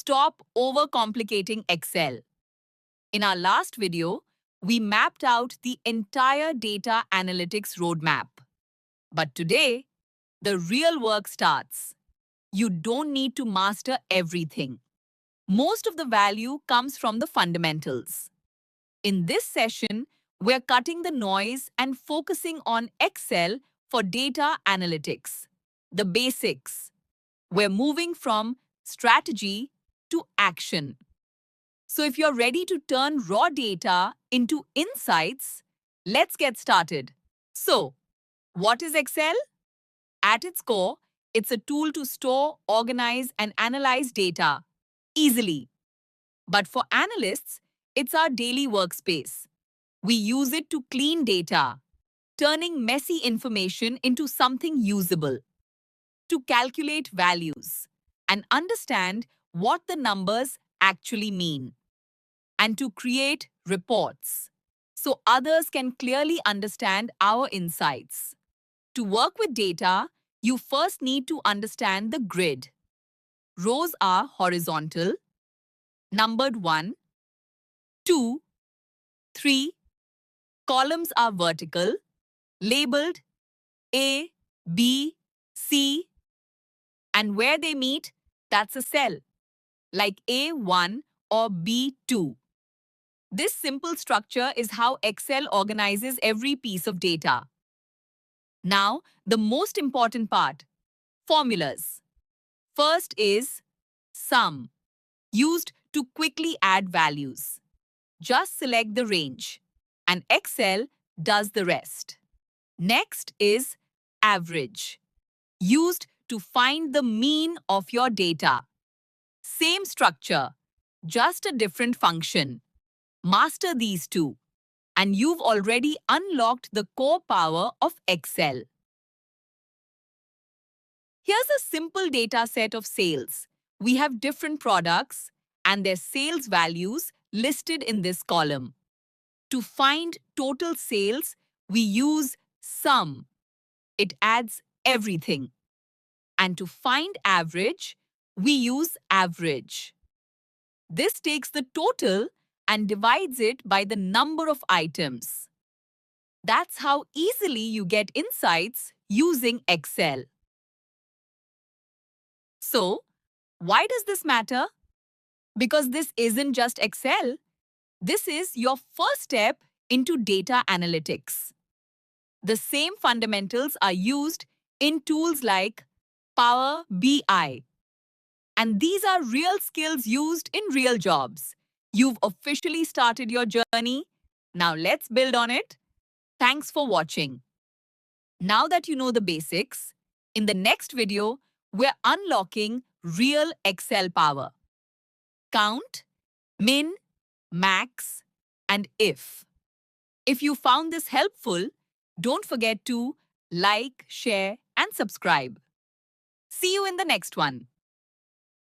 Stop overcomplicating Excel. In our last video, we mapped out the entire data analytics roadmap. But today, the real work starts. You don't need to master everything. Most of the value comes from the fundamentals. In this session, we're cutting the noise and focusing on Excel for data analytics. The basics. We're moving from strategy to action. So if you're ready to turn raw data into insights, let's get started. So, what is Excel? At its core, it's a tool to store, organize, and analyze data easily. But for analysts, it's our daily workspace. We use it to clean data, turning messy information into something usable, to calculate values, and understand what the numbers actually mean, and to create reports so others can clearly understand our insights. To work with data, you first need to understand the grid. Rows are horizontal, numbered 1, 2, 3. Columns are vertical, labeled A, B, C, and where they meet, that's a cell, like A1 or B2. This simple structure is how Excel organizes every piece of data. Now, the most important part, formulas. First is sum, used to quickly add values. Just select the range, and Excel does the rest. Next is average, used to find the mean of your data. Same structure, just a different function. Master these two, and you've already unlocked the core power of Excel. Here's a simple data set of sales. We have different products and their sales values listed in this column. To find total sales, we use sum. It adds everything. And to find average, we use average. This takes the total and divides it by the number of items. That's how easily you get insights using Excel. So, why does this matter? Because this isn't just Excel. This is your first step into data analytics. The same fundamentals are used in tools like Power BI. And these are real skills used in real jobs. You've officially started your journey. Now let's build on it. Thanks for watching. Now that you know the basics, in the next video, we're unlocking real Excel power. Count, min, max, and if. If you found this helpful, don't forget to like, share, and subscribe. See you in the next one.